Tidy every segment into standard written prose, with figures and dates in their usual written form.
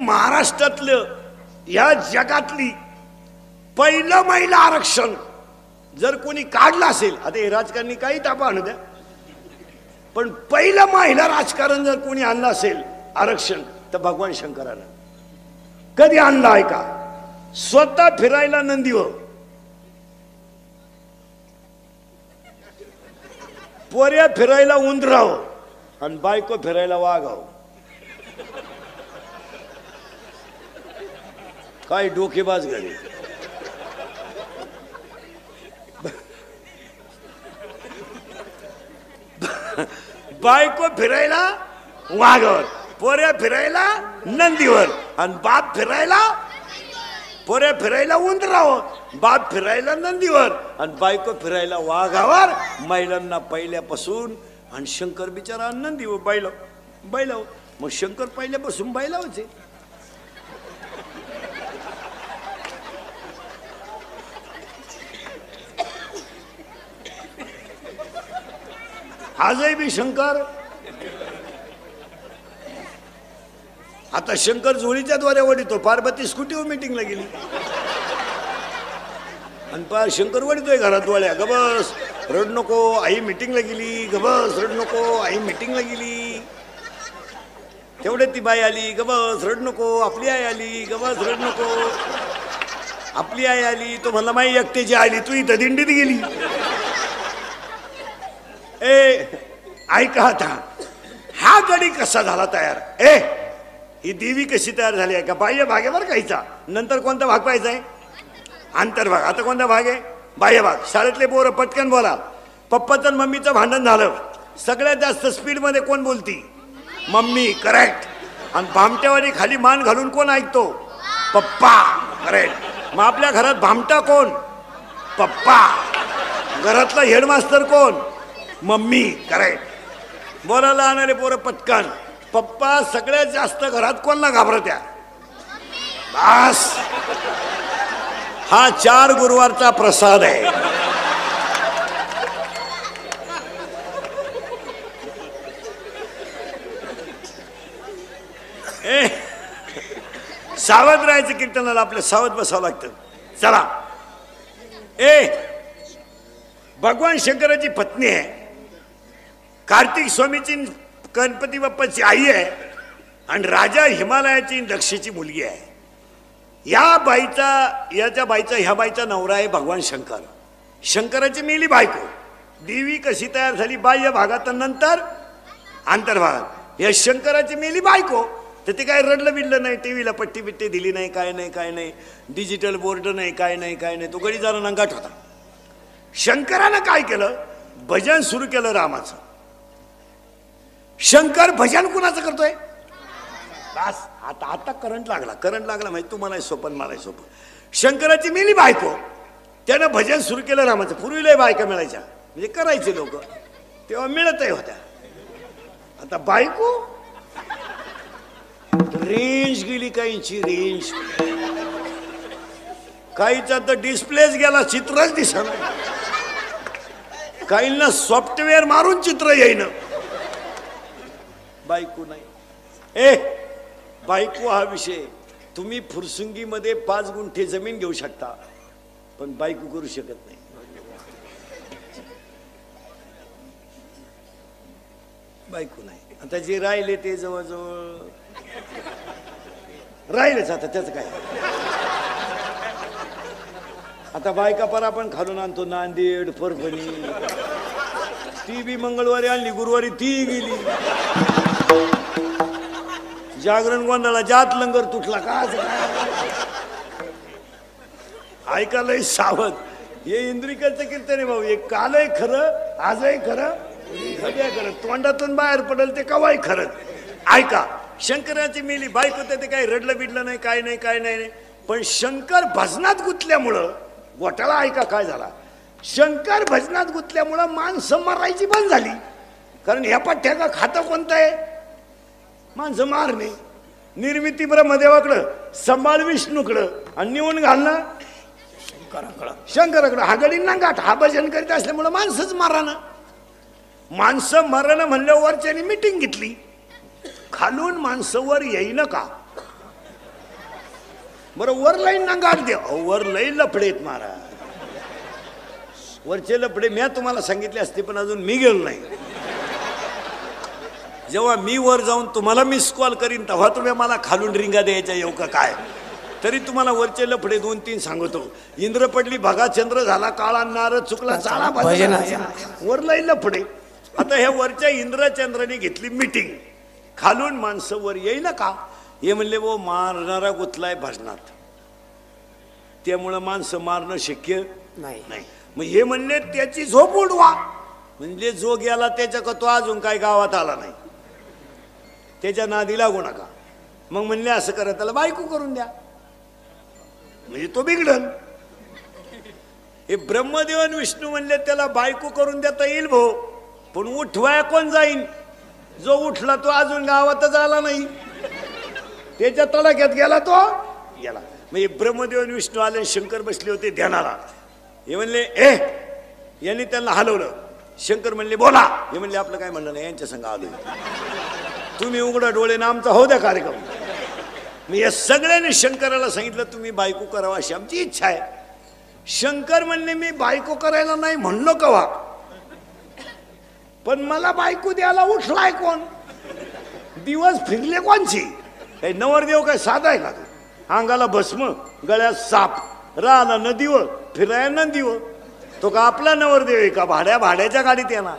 महाराष्ट्रातलं या जगातली पहिलं महिला आरक्षण जर कोणी काढलं असेल, आता हे राजकारणी काही तापा आणू द्या, पण पहिलं महिला राजकारण जर कोणी आणलं असेल आरक्षण तर भगवान शंकरानं. कधी आणलं आहे का? स्वतः फिरायला नंदीवर, पोऱ्या फिरायला उंदराव आणि बायको फिरायला वाघाव. काय डोकेबाज घरी. बायको फिरायला वाघावर, पोऱ्या फिरायला नंदीवर आणि बाप फिरायला, पोऱ्या फिरायला उंदरावर, बाप फिरायला नंदीवर आणि बायको फिरायला वाघावर. महिलांना पहिल्यापासून आणि शंकर बिचारा नंदीवर, बैलाव. मग शंकर पहिल्यापासून बैलावचे. आजही बी शंकर. आता शंकर जोडीच्या द्वारे वडितो. पार्वती स्कूटीवर मीटिंगला गेली आणि शंकर वडितोय घरात डोळ्या. गबस रड नको, आई मीटिंगला गेली. गबस रड नको, आई मीटिंगला गेली. तेवढे ती बाई आली. गबस रड नको, आपली आई आली. गबस रड नको, आपली आई आली. तो म्हणला माई एकट्याची आली, तू इथं दिंडीत गेली. ऐका आता हा गडी कसा झाला तयार. ही देवी कशी तयार झाली आहे का? बाह्य भागेवर काहीचा. नंतर कोणता भाग पाहायचा आहे? आंतरभाग. आता कोणता भाग आहे? बाह्य भाग. शाळेतले पोरं पटकन बोला. पप्पाचं मम्मीचं भांडण झालं, सगळ्यात जास्त स्पीड मध्ये कोण बोलती? मम्मी. करेक्ट. आणि भामट्यावानी खाली मान घालून कोण ऐकतो? पप्पा. करेक्ट. मग आपल्या घरात भामटा कोण? पप्पा. घरातला हेडमास्टर कोण? मम्मी. करेक्ट. बोलायला आणणारे पोरं पटकन. पप्पा सगळ्यात जास्त घरात कोणला घाबरत्या? बस हा 4 गुरुवारचा प्रसाद आहे. सावध राहायचं कीर्तनाला. आपलं सावध बसावं लागतं. चला. भगवान शंकराची पत्नी आहे, कार्तिक स्वामीची गणपती बाप्पाची आई आहे आणि राजा हिमालयाची दक्षची मुलगी आहे. ह्या बाईचा नवरा आहे भगवान शंकर. शंकराची मेली बायको. देवी कशी तयार झाली? बाह्य भागात नंतर आंतरभागात. या शंकराची मेली बायको तर ते काय रडलं बिडलं नाही, टीव्हीला पट्टी बिट्टी दिली नाही, काय नाही, डिजिटल बोर्ड नाही, काय नाही. तो गडी जरा नंगाट होता. शंकरानं काय केलं? भजन सुरू केलं रामाचं. शंकर भजन कुणाचं करतोय? बस आता करंट लागला माहिती तुम्हाला सोपन मला सोपं. शंकराची मेली बायको, त्यानं भजन सुरू केलं रामाचं. पूर्वी लय बायका मिळायच्या, म्हणजे करायचे लोक, तेव्हा मिळतही होत्या. आता बायको रेंज गेली, काहींची रेंज, काहीचा तर डिस्प्लेच गेला, चित्रच दिसणार. काहींना सॉफ्टवेअर मारून चित्र येईन. बायको नाही. बायको हा विषय. तुम्ही फुरसुंगीमध्ये 5 गुंठे जमीन घेऊ शकता, पण बायको करू शकत नाही. बायको नाही. आता जे राहिले ते जवळजवळ राहिलेच. आता त्याचं काय? आता बायका पर आपण खालून आणतो, नांदेड, परभणी. ती बी मंगळवारी आणली, गुरुवारी ती गेली. जागरण गोंधळा, जात लंगर तुटला का? ऐकायला सावध. हे इंद्रिकाचं कीर्तन आहे भाऊ. हे कालही खरं, आजही खरं, सध्या खरं. तोंडातून बाहेर पडेल ते कवाही खरं. ऐका, शंकराची मेली बायको, ते काही रडलं बिडलं नाही, काय नाही. पण शंकर भजनात गुंतल्यामुळं घोटाळा. ऐका काय झाला. शंकर भजनात गुंतल्यामुळं माणसं मरायची बंद झाली. कारण ह्या पठ्ठ्या खातं कोणतं आहे? माणसं मारणे. निर्मिती ब्रह्मदेवाकडं, संभाळ विष्णूकडं आणि निवून घालणं शंकराकडं. हा गडींना गाठ. हा भजन करीत असल्यामुळं माणसंच मारानं. माणसं मरण म्हणल्यावर वरच्यानी मिटिंग घेतली. खालून माणसं वर येईन का? बरं वर लाईन ना गाठ दे. वर लई लफडेत महाराज, वरचे लफडे मी तुम्हाला सांगितले असते पण अजून मी गेलो नाही. जेव्हा मी वर जाऊन तुम्हाला मिस कॉल करीन तेव्हा तुम्ही मला खालून रिंगा द्यायच्या येऊ का काय. तरी तुम्हाला वरचे लफडे 2-3 सांगतो. इंद्र पडली भगा चंद्र झाला काळा नार चुकला चाळा वर लई लफडे. आता ह्या वरच्या इंद्रचंद्राने घेतली मीटिंग. खालून माणसं वर येईना का. हे म्हणले वो मारणारा गुतलाय भाजनात, त्यामुळं माणसं मारणं शक्य नाही. मग हे म्हणले त्याची झोप उडवा. म्हणजे जो गेला त्याच्या का तो अजून काय गावात आला नाही, त्याच्या नादी लागू नका. मग म्हणले असं करा त्याला बायको करून द्या म्हणजे तो बिघडल. हे ब्रह्मदेव आणि विष्णू म्हणले त्याला बायको करून देता येईल भाऊ, पण उठवाय कोण जाईन. जो उठला तो अजून गावातच आला नाही, त्याच्या तडाख्यात गेला तो गेला. म्हणजे ब्रह्मदेव आणि विष्णू आले, शंकर बसले होते ध्यानाला. हे म्हणले यांनी त्यांना हलवलं. शंकर म्हणले बोला. हे म्हणले आपलं काय म्हणलं नाही, यांच्या संग आलो. तुम्ही उघडा डोळे ना आमचा होऊ द्या कार्यक्रम. मी या सगळ्यांनी शंकराला सांगितलं तुम्ही बायको करावा अशी आमची इच्छा आहे. शंकर म्हणले मी बायको करायला नाही म्हणलो कवा, पण मला बायको द्यायला उठलाय कोण. दिवस फिरले कोणची. हे नवरदेव काय साधा आहे का. अंगाला भस्म, गळ्यात साप, राहला नदीवर फिराया नदीवर. तो का आपला नवरदेव आहे का भाड्याच्या गाडीत येणार.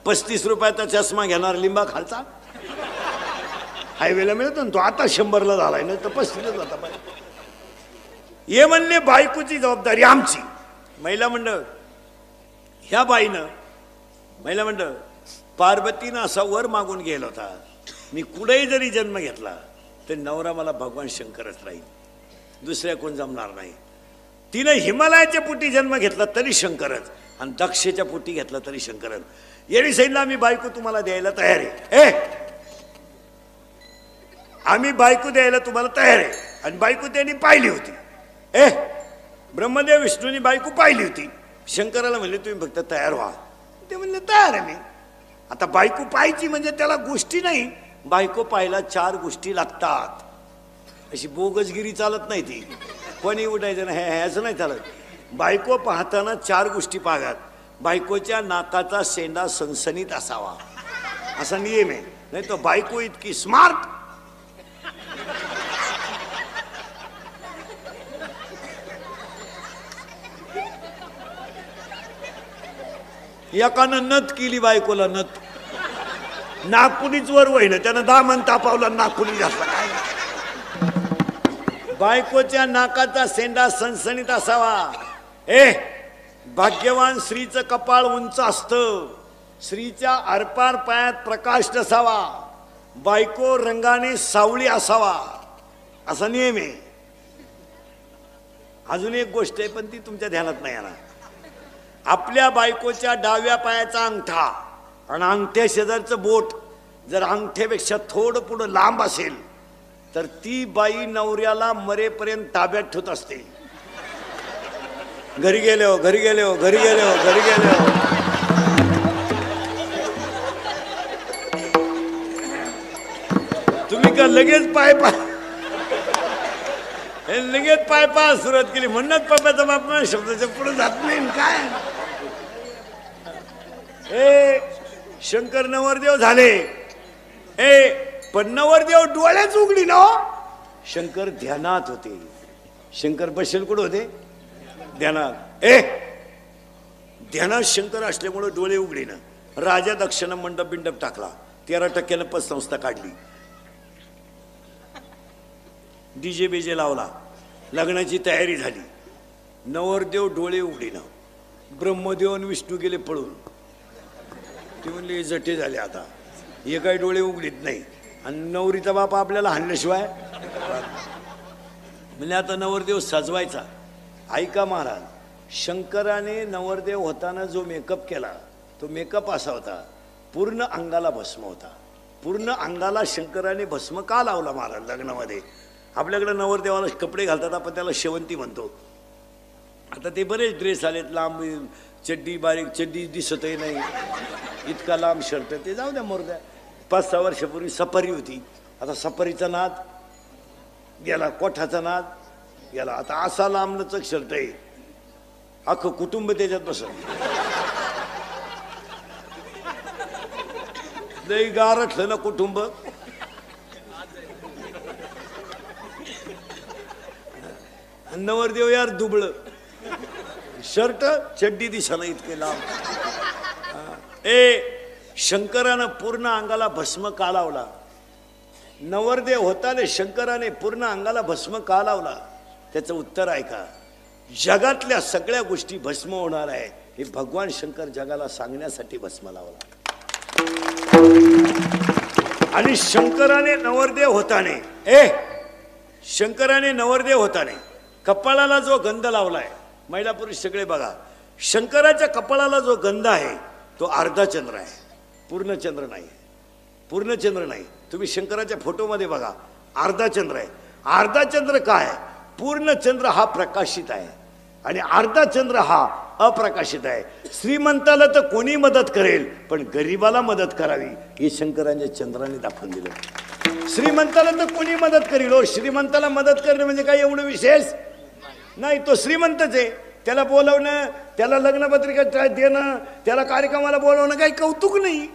35 रुपयाचा चष्मा घेणार लिंबा खालचा, हायवेला मिळतो ना तो. आता 100ला झालाय ना तर 35ला जाता पाहिजे. हे म्हणले बायकोची जबाबदारी आमची. महिला मंडळ ह्या बाईनं महिला मंडळ पार्वतीनं असा वर मागून गेला होता, मी कुठेही जरी जन्म घेतला तर नवरा मला भगवान शंकरच राहील, दुसऱ्या कोण जमणार नाही. तिनं हिमालयाच्या पोटी जन्म घेतला तरी शंकरच, आणि दक्षेच्या पोटी घेतला तरी शंकरच. येणी सांगितलं आम्ही बायको तुम्हाला द्यायला तयार आहे. आम्ही बायको द्यायला तुम्हाला तयार आहे. आणि बायको त्यांनी पाहिली होती. ब्रह्मदेव विष्णूंनी बायको पाहिली होती. शंकराला म्हणले तुम्ही फक्त तयार व्हा. ते म्हणले तयार आहे मी. आता बायको पाहायची म्हणजे त्याला गोष्टी नाही, बायको पाहायला 4 गोष्टी लागतात. अशी बोगसगिरी चालत नाही. ती कोणी उठायचं नाही ह्याचं नाही चालत. बायको पाहताना 4 गोष्टी पाहतात. बायकोच्या नाकाचा शेंडा सणसणीत असावा असा नियम आहे. नाही तर बायको इतकी स्मार्ट, एकानं नथ केली बायकोला, नथ नागपुलीच वर वहिनं त्यानं दामन तापावला, नागपुली जास्त काय. बायकोच्या नाकाचा शेंडा सणसणीत असावा. भाग्यवान स्त्रीचं कपाळ उंच असतं. स्त्रीच्या आरपार पायात प्रकाश नसावा. बायको रंगाने सावळी असावा असा नियम आहे. अजून एक गोष्ट आहे पण ती तुमच्या ध्यानात नाही येणार. आपल्या बायकोच्या डाव्या पायाचा अंगठा आणि अंगठ्या शेजारचं बोट जर अंगठ्यापेक्षा थोडं पुढं लांब असेल तर ती बाई नवऱ्याला मरेपर्यंत ताब्यात ठेवत असते. घरी गेले हो, घरी गेले हो, घरी गेले हो, घरी गेले हो. तुम्ही का लगेच पाय लगेच पाय सुरुवात केली म्हणूनच पप्पाचा बाप शब्दाच्या पुढे जात नाही काय. शंकर नवरदेव झाले. पण नवरदेव डोळ्याच उघडी ना. शंकर ध्यानात होते. शंकर बसेल कुठं होते ध्यानात. ध्यानात शंकर असल्यामुळे डोळे उघडी ना. राजा दक्षिण मंडप बिंडप टाकला. 13% पतसंस्था काढली. डीजे बीजे लावला. लग्नाची तयारी झाली. नवरदेव डोळे उघडी ना. ब्रह्मदेव आणि विष्णू गेले पळून. ते म्हणले जटे झाले आता हे काही डोळे उघडीत नाही. आणि नवरीचा बाप आपल्याला हाणल्याशिवाय म्हणजे आता नवरदेव सजवायचा. ऐका महाराज, शंकराने नवरदेव होताना जो मेकअप केला तो मेकअप असा होता, पूर्ण अंगाला भस्म होता. पूर्ण अंगाला शंकराने भस्म का लावला महाराज लग्नामध्ये. आपल्याकडे नवरदेवाला कपडे घालतात आपण त्याला शेवंती म्हणतो. आता ते बरेच ड्रेस आलेत लांब, चड्डी बारीक चड्डी दिसतही नाही, इतका लांब शर्ट, ते जाऊ द्या मोरद्या. 5-6 वर्षापूर्वी सफारी होती. आता सफारीचा नाद गेला, कोठाचा नाद गेला. आता असा लांबलचक शर्ट आहे, अख्खं कुटुंब त्याच्यात बसत. लई गारठलं ना कुटुंब. नवरदेव यार दुबळ, शर्ट चड्डी दिसाना इतके लांब. शंकरानं पूर्ण अंगाला भस्म का लावला? नवरदेव होताले शंकराने पूर्ण अंगाला भस्म का लावला? त्याचं उत्तर ऐका. जगातल्या सगळ्या गोष्टी भस्म होणार आहे हे भगवान शंकर जगाला सांगण्यासाठी भस्म लावला. आणि शंकराने नवरदेव होताने कपाळाला जो गंध लावलाय, महिला पुरुष सगळे बघा, शंकराच्या कपाळाला जो गंध आहे तो अर्धा चंद्र आहे, पूर्ण चंद्र नाही. तुम्ही शंकराच्या फोटोमध्ये बघा, अर्धा चंद्र आहे. अर्धा चंद्र काय? पूर्ण चंद्र हा प्रकाशित आहे आणि अर्धा चंद्र हा अप्रकाशित आहे. श्रीमंताला तर कोणी मदत करेल, पण गरीबाला मदत करावी हे शंकरांच्या चंद्राने दाखवून दिलं. श्रीमंताला तर कोणी मदत करेल हो, श्रीमंताला मदत करणं म्हणजे काय एवढं विशेष नाही. तो श्रीमंतच आहे, त्याला बोलवणं, त्याला लग्नपत्रिका देणं, त्याला कार्यक्रमाला बोलवणं काही कौतुक नाही.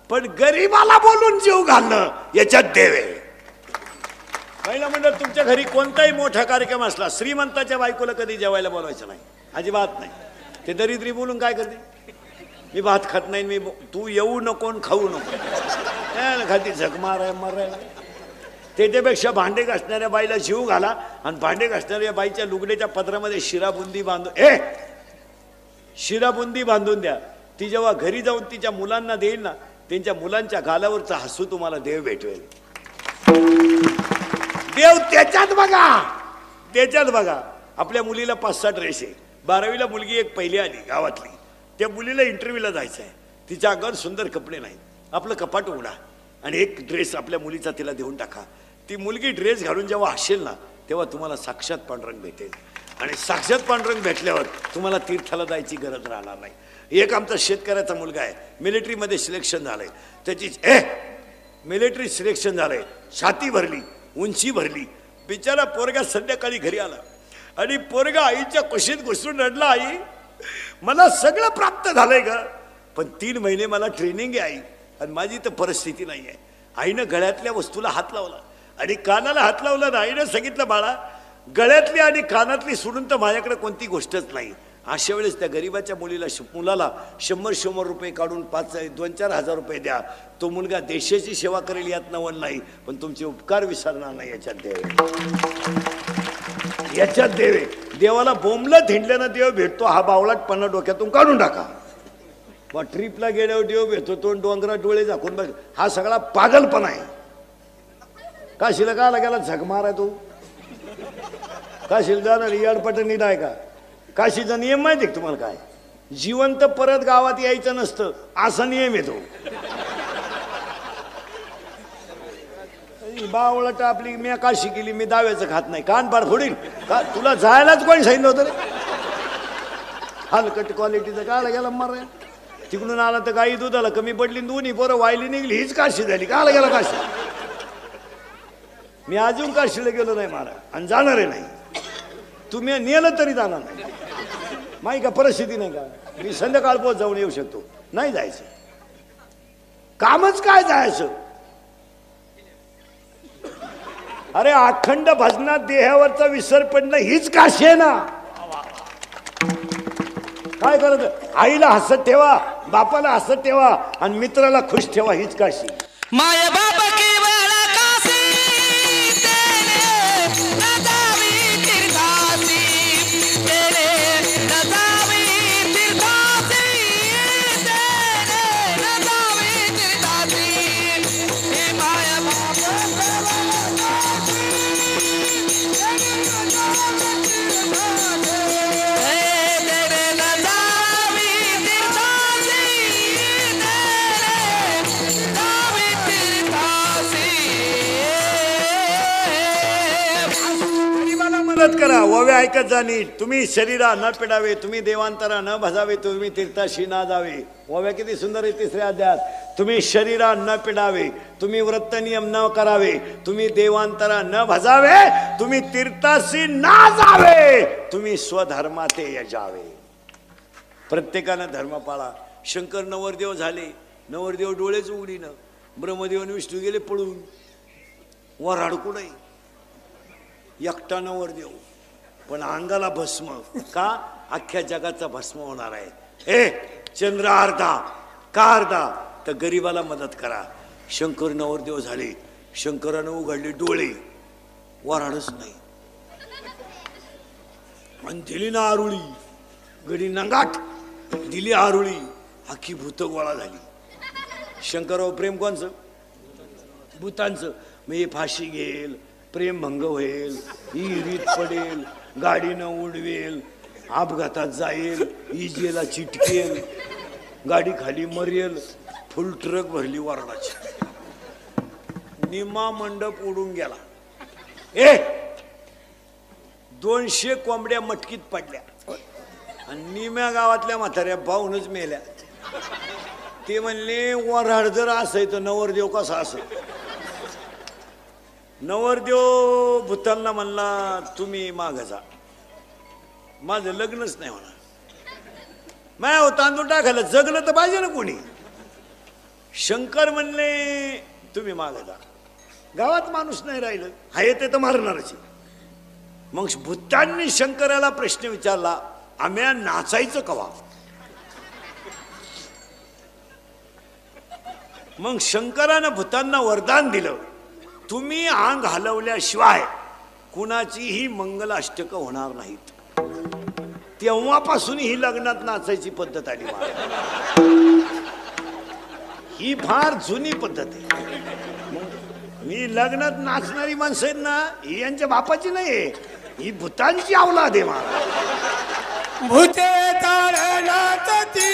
पण गरीबाला बोलून जीव घालणं याच्यात देव आहे. महिला मंडळ, तुमच्या घरी कोणताही मोठा कार्यक्रम असला, श्रीमंताच्या बायकोला कधी जेवायला बोलवायचं नाही, अजिबात नाही. ते दरिद्री बोलून काय करते, मी भात खात नाही, तू येऊ नको खाऊ नको, खाती झक मारायला. त्याच्यापेक्षा भांडे घासणाऱ्या बाईला जीव घाला आणि भांडे घासणाऱ्या बाईच्या लुगड्याच्या पदरामध्ये शिराबुंदी बांधून द्या. ती जेव्हा घरी जाऊन तिच्या मुलांना देईल ना, त्यांच्या मुलांच्या गालावरचा हसू तुम्हाला देव भेटवेल. देव त्याच्यात बघा. आपल्या मुलीला 5-6 ड्रेस आहे. 12वीला मुलगी एक पहिली आली गावातली, त्या मुलीला इंटरव्ह्यूला जायचं आहे. तिच्या अंगावर सुंदर कपडे नाही. आपलं कपाट उघडा आणि एक ड्रेस आपल्या मुलीचा तिला देऊन टाका. ती मुलगी ड्रेस घालून जेव्हा हसेल ना, तेव्हा तुम्हाला साक्षात पांडुरंग भेटेल. आणि साक्षात पांडुरंग भेटल्यावर तुम्हाला तीर्थाला जायची गरज राहणार नाही. एक आमचा शेतकऱ्याचा मुलगा आहे, मिलिटरीमध्ये सिलेक्शन झालंय. त्याची मिलिटरी सिलेक्शन झालंय, छाती भरली, उंची भरली. बिचारा पोरगा संध्याकाळी घरी आला आणि पोरगा आईच्या कुशीत घुसून रडला, आई मला सगळं प्राप्त झालंय ग, पण 3 महिने मला ट्रेनिंग आहे आई, आणि माझी तर परिस्थिती नाही आहे. आईनं गळ्यातल्या वस्तूला हात लावला आणि कानाला हात लावला. आईनं सांगितलं, बाळा गळ्यातली आणि कानातली सोडून तर माझ्याकडे कोणती गोष्टच नाही. अशा वेळेस त्या गरीबाच्या मुलाला 100 रुपये काढून 2-4 हजार रुपये द्या. तो मुलगा देशाची सेवा करेल यात नवल नाही, पण तुमचे उपकार विसरणार नाही याच्यात देव. देवाला बोंबलं थिंडल्यानं देव भेटतो. हा बावळटपणा डोक्यातून काढून टाका. मग ट्रिपला गेल्यावर देव भेटतो, तो डोंगरात डोळे झाकून बघ, हा सगळा पागलपणा आहे. काशीला काला गेला झक माराय तू? काशीला जाणार याडपटणी नाही का? काशीचा नियम माहिती आहे तुम्हाला काय? जिवंत परत गावात यायचं नसतं, असा नियम येतो. बावळट आपली मी काशी केली, मी दाव्याचं खात नाही, कान पाड फोडीन का? तुला जायलाच कोणी सांगितलं होतं रे? हलकट क्वालिटीचं काला गेला माराय. तिकडून आला तर गाई दुधाला कमी पडली, दोन्ही पोरं वायली निघली, हीच काशी झाली. काला गेला काशी? मी अजून काशीला गेलो नाही महाराज, आणि जाणार नाही. तुम्ही नेलं तरी जाणार नाही. माही का परिस्थिती नाही का? मी संध्याकाळ पोहोच जाऊन येऊ शकतो, नाही जायचं. कामच काय जायचं? अरे अखंड भजनात देहावरचा विसर पडणं हीच काशी आहे ना. काय करत? आईला हसत ठेवा, बापाला हसत ठेवा आणि मित्राला खुश ठेवा, हीच काशी. माय बाप की वाला काशी तेरे नदावी तीर्थासी, तेरे नदावी तीर्थासी, तेरे नदावी तीर्थासी. हे माय बाप की वाला काशी तेरे नदावी तीर्थासी, तेरे नदावी तीर्थासी, तेरे नदावी तीर्थासी. मदत करा. ओव्या ऐकत जा नीट. तुम्ही शरीरा न पिडावे, तुम्ही देवांतरा न भजावे, तुम्ही तीर्थाशी ना जावे. ओव्या किती सुंदर आहे तिसऱ्या अध्यायात. तुम्ही शरीरा न पिडावे, तुम्ही व्रत नियम न करावे, तुम्ही देवांतरा न भजावे, तुम्ही तीर्थाशी ना जावे, तुम्ही स्वधर्माते यजावे. प्रत्येकानं धर्म पाळा. शंकर नवरदेव झाले, नवरदेव डोळेच उघडीनं. ब्रह्मदेव आणि विष्णू गेले पळून. वराड कुठे एकटा नवरदेव, पण अंगाला भस्म. का? अख्ख्या जगाचा भस्म होणार आहे. हे चंद्र अर्धा का अर्धा, तर गरीबाला मदत करा. शंकर नवरदेव झाले, शंकरानं उघडले डोळे, वराडच नाही. आणि दिली ना आरुळी, गडी नंगाट दिली आरुळी, अख्खी भूत गोळा झाली. शंकरावर प्रेम कोणचं? भूतांचं. मी फाशी घेईल, प्रेम भंग होईल, विहिरीत पडेल, गाडीनं उडवेल, अपघातात जाईल, इजेला चिटकेल, गाडी खाली मरेल. फुल ट्रक भरली वराडाची. निमा मंडप उडून गेला. 200 कोंबड्या मटकीत पडल्या आणि निम्या गावातल्या म्हाताऱ्या पाहूनच मेल्या. ते म्हणले वराड जर असाय तर नवरदेव कसा असेल. नवरदेव भूतांना म्हणला तुम्ही माग जा, माझं लग्नच नाही होणार. माया तांदूळ टाकायला जगलं तर पाहिजे ना कोणी. शंकर म्हणले तुम्ही माग जा, गावात माणूस नाही राहिलं, हाय ते तर मारणारच. मग भूतांनी शंकराला प्रश्न विचारला, आम्ही नाचायचं कवा? मग शंकरानं भूतांना वरदान दिलं, तुम्ही अंग हलवल्याशिवाय कुणाचीही मंगलाष्टक होणार नाहीत. तेव्हापासून ही लग्नात नाचायची पद्धत आली. ही फार जुनी पद्धत आहे. मी लग्नात नाचणारी माणसं आहेत ना, ही यांच्या बापाची नाही, ही भूतांची औलाद आहे. मला भूते तार नाचती